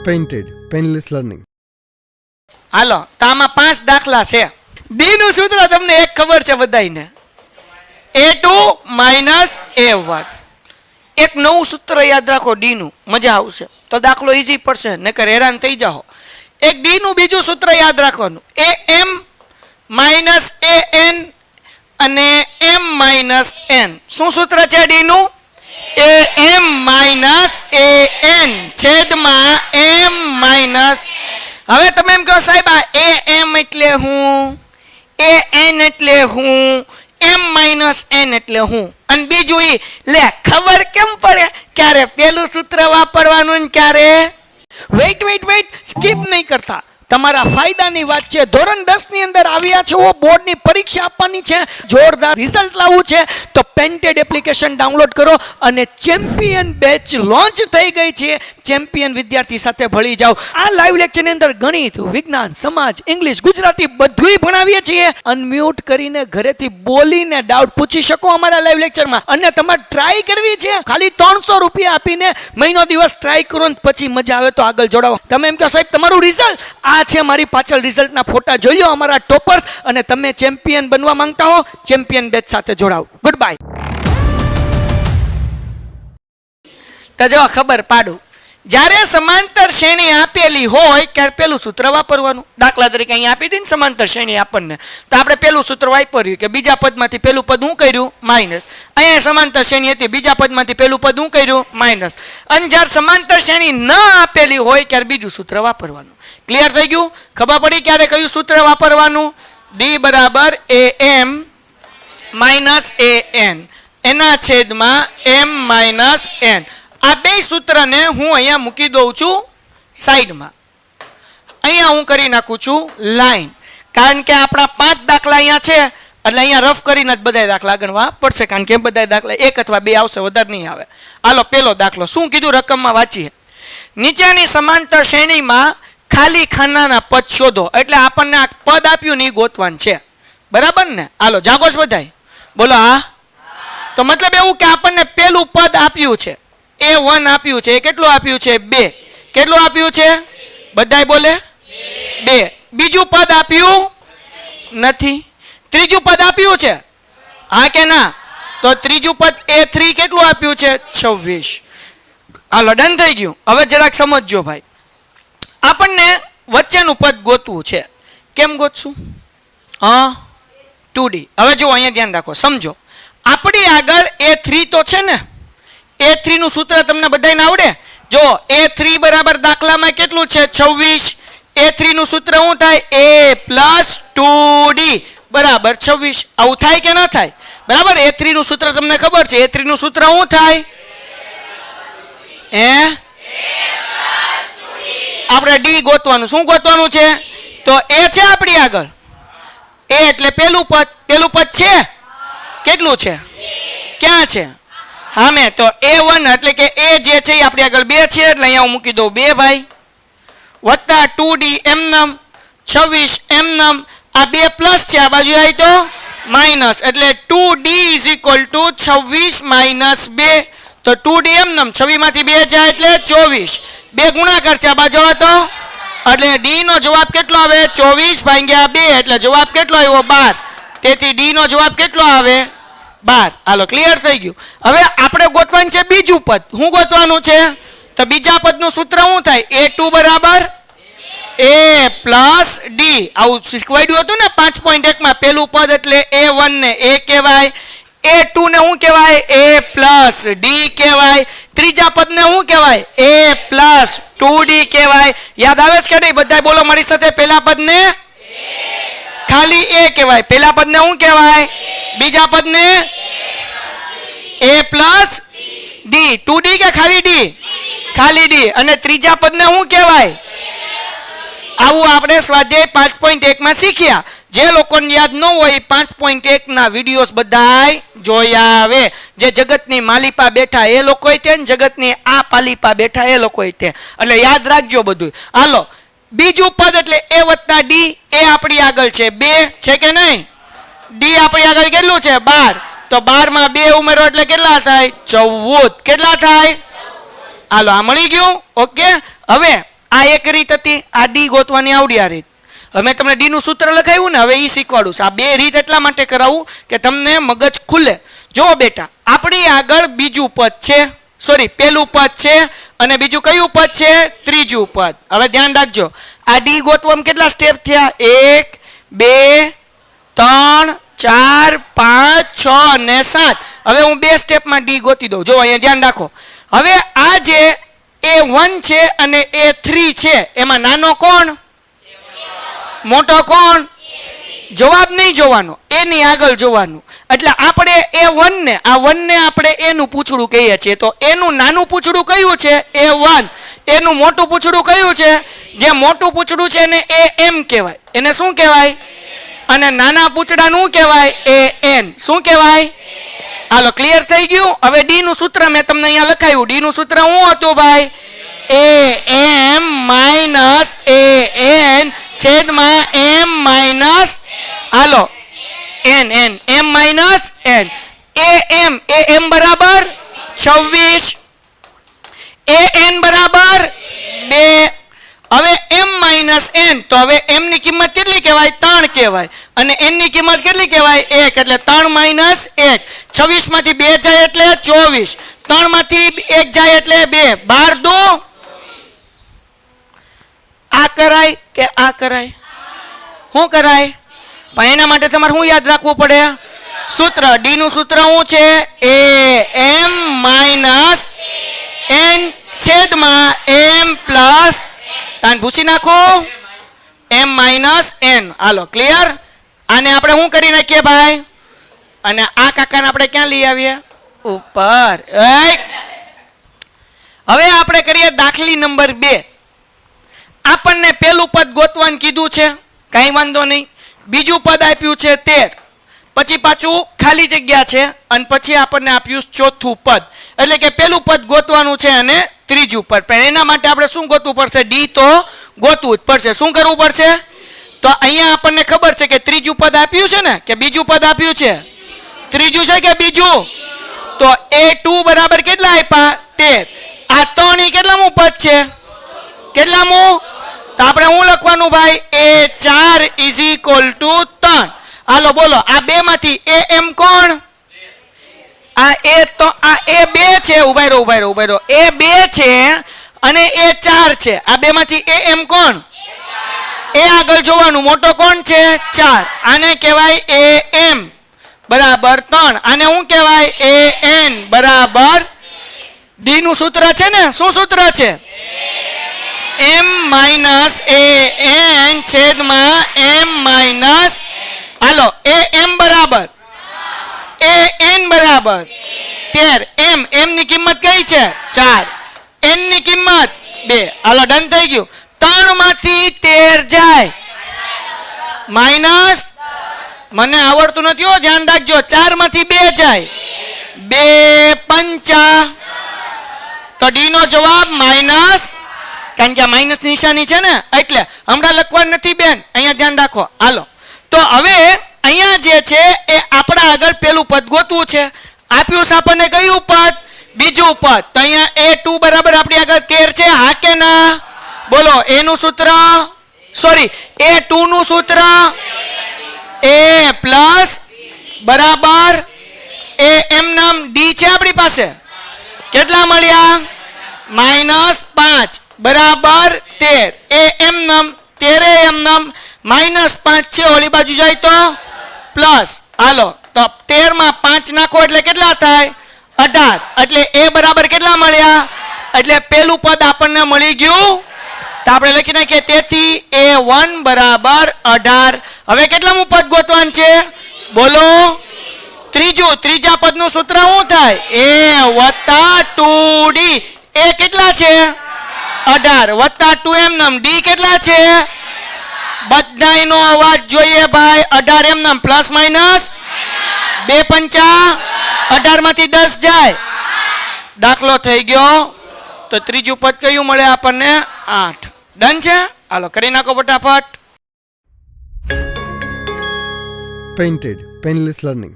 Painted painless learning. હાલો તો આમાં 5 દાખલા છે. ડી નું સૂત્ર તમને એક ખબર છે બધાને, a2 - a1. એક નવું સૂત્ર યાદ રાખો ડી નું, મજા આવશે તો દાખલો ઈઝી પડશે, નકર હેરાન થઈ જાઓ. એક ડી નું બીજું સૂત્ર યાદ રાખવાનું, am - an અને m - n. શું સૂત્ર છે ડી નું? am - an છેદમાં m - હવે તમે એમ કહો સાહેબ આ am એટલે હું, an એટલે હું, m - n એટલે હું, અને બીજું ઈ લે ખબર કેમ પડે ક્યારે પેલું સૂત્ર વાપરવાનું ને ક્યારે? વેઇટ સ્કીપ નહીં કરતા, તમારા ફાયદાની વાત છે. ધોરણ 10 ની અંદર આવ્યા છો, બોર્ડની પરીક્ષા આપવાની છે, જોરદાર રિઝલ્ટ લાવવું છે, તો પેન્ટેડ એપ્લિકેશન ડાઉનલોડ કરો અને ચેમ્પિયન બેચ લોન્ચ થઈ ગઈ છે. ચેમ્પિયન વિદ્યાર્થી સાથે ભળી જાઓ. આ લાઈવ લેક્ચરની અંદર ગણિત, વિજ્ઞાન, સમાજ, ઇંગ્લિશ, ગુજરાતી બધુંય ભણાવીએ છીએ. અનમ્યુટ કરીને ઘરેથી બોલીને ડાઉટ પૂછી શકો અમારા લાઈવ લેક્ચરમાં. અને તમારે ટ્રાય કરવી છે, ખાલી 300 રૂપિયા આપીને મહિનો દિવસ ટ્રાય કરો ને પછી મજા આવે તો આગળ જોડાવો. તમે એમ કહો સાહેબ તમારું રિઝલ્ટ આ છે, મારી પાછળ રિઝલ્ટના ફોટા જોઈ લો અમારા ટોપર્સ, અને તમે ચેમ્પિયન બનવા માંગતા હો ચેમ્પિયન બેચ સાથે જોડાઓ. Good bye. તો જો ખબર પાડું, જ્યારે સમાંતર શ્રેણી આપેલી હોય ત્યારે પેલું સૂત્ર વાપરવાનું. દાખલા તરીકે અહીંયા આપી દીધી ને સમાંતર શ્રેણી આપણને, તો આપણે પેલું સૂત્ર વાપર્યું કે બીજા પદમાંથી પેલું પદ હું કર્યું માઇનસ. અહીંયા સમાંતર શ્રેણી હતી, બીજા પદમાંથી પેલું પદ હું કર્યું માઇનસ. અને જ્યારે સમાંતર શ્રેણી ન આપેલી હોય ત્યારે બીજું સૂત્ર વાપરવાનું. ક્લિયર થઈ ગયું? ખબર પડી ક્યારે કયું સૂત્ર વાપરવાનું? ડી બરાબર am - an એના છેદમાં m - n. આ બે સૂત્રને હું અહીંયા મૂકી દઉં છું સાઈડમાં. અહીંયા હું કરી નાખું છું લાઈન, કારણ કે આપણા 5 દાખલા અહીંયા છે એટલે અહીંયા રફ કરીને જ બધા દાખલા ગણવા પડશે, કારણ કે બધા દાખલા 1 અથવા 2 આવશે, વધારે નહીં આવે. હાલો પેલો દાખલો શું કીધું, રકમમાં વાંચીએ. નીચેની સમાંતર શ્રેણીમાં ખાલી ખાનાના પદ શોધો. એટલે આપણને આ પદ આપ્યું ને એ ગોતવાનું છે, બરાબર ને? હાલો જાગો છો બધાય, બોલો હા. તો મતલબ એવું કે આપણને પેલું પદ આપ્યું છે, a1 આપ્યું છે. કેટલું આપ્યું છે? 2. કેટલું આપ્યું છે? બધાય બોલે 2. બીજું પદ આપ્યું નથી. ત્રીજું પદ આપ્યું છે, હા કે ના? તો ત્રીજું પદ a3 કેટલું આપ્યું છે? 26. હાલો ડન થઈ ગયું. હવે જરાક સમજજો ભાઈ, આપણને વચ્ચેનું પદ ગોતવું છે. કેમ ગોતશું? 2D. હવે જો અહીંયા ધ્યાન રાખો, સમજો. આપણી આગળ a3 તો છે ને, a3 નું સૂત્ર તમને બધાને આવડે? જો a3 બરાબર દાખલામાં કેટલું છે? 26. a3 નું સૂત્ર શું થાય? a + 2d બરાબર 26. આવું થાય કે ન થાય? બરાબર. a3 નું સૂત્ર તમને ખબર છે, a3 નું સૂત્ર શું થાય? આપણે ડી ગોતવાનું. શું ગોતવાનું છે? તો a છે આપણી આગળ, a એટલે પેલું પદ. પેલું પદ છે કેટલું છે? ક્યાં છે? હામે. તો a1 એટલે કે a જે છે એ આપણી આગળ 2 છે, એટલે અહીંયા હું મૂકી દઉં 2 ભાઈ, વત્તા 2d એમનમ 26 એમનમ. આ 2 પ્લસ છે, આ બાજુ આવી તો માઇનસ, એટલે 2d = 26 - 2. તો 2d એમનમ 26 માંથી 2 જાય એટલે 24. 2 ગુણાકાર છે, આ બાજુ હતો, એટલે d નો જવાબ કેટલો આવે? 24/2. એટલે જવાબ કેટલો આવ્યો? 12. તેથી d નો જવાબ કેટલો આવે? 12. હાલો ક્લિયર થઈ ગયું. હવે આપણે ગોતવાનું છે બીજું પદ. શું ગોતવાનું છે? તો બીજા પદનું સૂત્ર શું થાય? a2 બરાબર a + d. આવું શીખવાડ્યું હતું ને 5.1 માં. પેલું પદ એટલે a1 ને a કહેવાય, a2 ને શું કહેવાય? a + d કહેવાય. ત્રીજા પદને શું કહેવાય? a + 2d કહેવાય. યાદ આવે છે કે નહીં? બધા બોલો મારી સાથે. પહેલા પદને ખાલી a કહેવાય, પહેલા પદને શું કહેવાય? બીજા પદને a + d. 2d કે ખાલી d? ખાલી d. અને ત્રીજા પદને શું કહેવાય? આવું આપણે સ્વાધ્યાય 5.1 માં શીખ્યા. જે લોકોને યાદ ન હોય 5.1 ના વિડીયોઝ બધાય જોયા આવે. જે જગતની માલિપા બેઠા એ લોકોય તે, જગતની આ પાલિપા બેઠા એ લોકોય તે. એટલે યાદ રાખજો બધું. હાલો બીજું પદ એટલે a + d. એ આપણી આગળ છે 2 છે કે નહીં? d આપણી આગળ કેટલું છે? 12. તો 12 માં 2 ઉમેરો એટલે કેટલા થાય? 14. કેટલા થાય? હાલો આ મળી ગયું. ઓકે. હવે આ એક રીત હતી, આ ડી ગોતવાની આવડી આ રીત. હવે મેં તમને ડી નું સૂત્ર લખાવ્યું ને, હવે એ શીખવાડું. આ બે રીત એટલા માટે કરાવું કે તમને મગજ ખુલે. જો બેટા, આપણી આગળ બીજું પદ છે, સોરી પેલું પદ છે, અને બીજું કયું પદ છે? ત્રીજું પદ. હવે ધ્યાન રાખજો, આ ડી ગોતવામાં કેટલા સ્ટેપ થયા? 1 2 3 4 5 6 અને 7. હવે હું બે સ્ટેપમાં ડી ગોતી દઉં. જો અહીંયા ધ્યાન રાખો. હવે આ જે A1 છે અને A3 છે, એમાં નાનો કોણ? મોટો કોણ? જવાબ નહીં જોવાનો, એની આગળ જોવાનું. એટલે આપણે A1 ને, આ 1 ને આપણે એનું પૂછડું કહીએ છીએ. તો એનું નાનું પૂછડું કયું છે? A1. એનું મોટું પૂછડું કયું છે? જે મોટું પૂછડું છે એને AM કહેવાય. એને શું કહેવાય? અને નાના પૂછડાનું કહેવાય AN. શું કહેવાય? હાલો, ક્લિયર થઈ ગયું? હવે ડી નું સૂત્ર મેં તમને અહીંયા લખાયું. ડી નું સૂત્ર શું હતું ભાઈ? AM માઇનસ AN છેદમાં M minus, hello N M minus N. AM બરાબર 26, AN બરાબર 2. હવે M માઇનસ N, તો હવે M ની કિંમત કેટલી કહેવાય? 3 કહેવાય. અને N ની કિંમત કેટલી કહેવાય? 1. એટલે 3 માઇનસ 1. 26 માંથી 2 જાય એટલે 24. 3 માંથી 1 જાય એટલે 2. 12 દો. આ કરાય કે આ કરાય? શું કરાય? પણ એના માટે તમારે શું યાદ રાખવું પડે? સૂત્ર. ડી નું સૂત્ર શું છે? AM માઇનસ N છેદમાં M પ્લસ, તાન ભૂસી નાખો, M માઇનસ N. હાલો, ક્લિયર? આને આપણે શું કરી નાખીએ ભાઈ? અને આ કાકાને આપણે ક્યાં લઈ આવીએ? ઉપર. હવે આપણે કરીએ દાખલી નંબર 2. આપણને પેલું પદ ગોતવાનું કીધું છે, કઈ વાંધો નહીં. બીજું પદ આપ્યું છે 13, પછી પાછું ખાલી જગ્યા છે, અને પછી આપણને આપ્યું ચોથું પદ. એટલે કે પેલું પદ ગોતવાનું છે અને ત્રીજું પદ. પણ એના માટે આપણે શું ગોતવું પડશે? ડી તો ગોતવું જ પડશે. શું કરવું પડશે? તો અહીંયા આપણને ખબર છે કે ત્રીજું પદ આપ્યું છે ને, કે બીજું પદ આપ્યું છે? ત્રીજું છે કે બીજું? તો A2 બરાબર કેટલા આપ્યા? 13. આ 3 કેટલામું પદ છે? કેટલામું? તો આપણે શું લખવાનું ભાઈ? A4 is equal to 3. હાલો બોલો, આ બે માંથી AM કોણ? આ A તો આ A2 છે. ઉભા રહો. A2 છે અને A4 છે. આ બે માંથી AM કોણ? એ આગળ જોવાનું. મોટો કોણ છે? 4. આને કહેવાય AM બરાબર 3. આને શું કહેવાય? AN બરાબર. ડી નું સૂત્ર છે ને, શું સૂત્ર છે? M માઇનસ AN છેદમાં M માઇનસ, હાલો AM બરાબર AN બરાબર 13. M ની કિંમત કઈ છે? 4. N ની કિંમત 2. હાલો, ડન થઈ ગયું. 3 માંથી 13 જાય માઇનસ, મને આવડતું નથી હો, ધ્યાન રાખજો. 4 માંથી 2 જાય, 2 5. તો ડી નો જવાબ માઇનસ, કારણ કે આ માઇનસ નિશાની છે ને, એટલે હમણાં લખવાનું નથી બેન, અહીંયા ધ્યાન રાખો. હાલો, તો હવે અહીંયા જે છે એ આપણા આગળ પેલું પદ ગોતવું છે. આપ્યું છે આપણને કયું પદ? બીજું પદ. તો અહીંયા A2 બરાબર આપણી આગળ 13 છે. હા કે ના? બોલો. A નું સૂત્ર, સોરી A2 નું સૂત્ર A પ્લસ બરાબર AM નામ D છે આપણી પાસે. કેટલા મળ્યા? -5 બરાબર 13. AM નામ 13 AM નામ -5 છે. ઓલી બાજુ જાય તો પ્લસ. હાલો, તો 13 માં 5 નાખો એટલે કેટલા થાય? 18. એટલે A બરાબર કેટલા મળ્યા? એટલે પેલું પદ આપણને મળી ગયું. તો આપણે લખી નાખીએ, તેથી A1 બરાબર 18. હવે કેટલામું પદ ગોતવાનું છે? બોલો. ત્રીજું. ત્રીજા પદનું સૂત્ર શું થાય? A વત્તા 2D. A કેટલા છે? 18 વત્તા 2M નામ D કેટલા છે? બધાયનો અવાજ જોઈએ ભાઈ. 18 એમ નામ પ્લસ માઇનસ 2 5 18 માંથી 10 જાય, દાખલો થઈ ગયો. તો ત્રીજું પદ કયું મળે આપણને? 8. ડન છે? હાલો કરી નાખો ફટાફટ. Painted Painless Learning.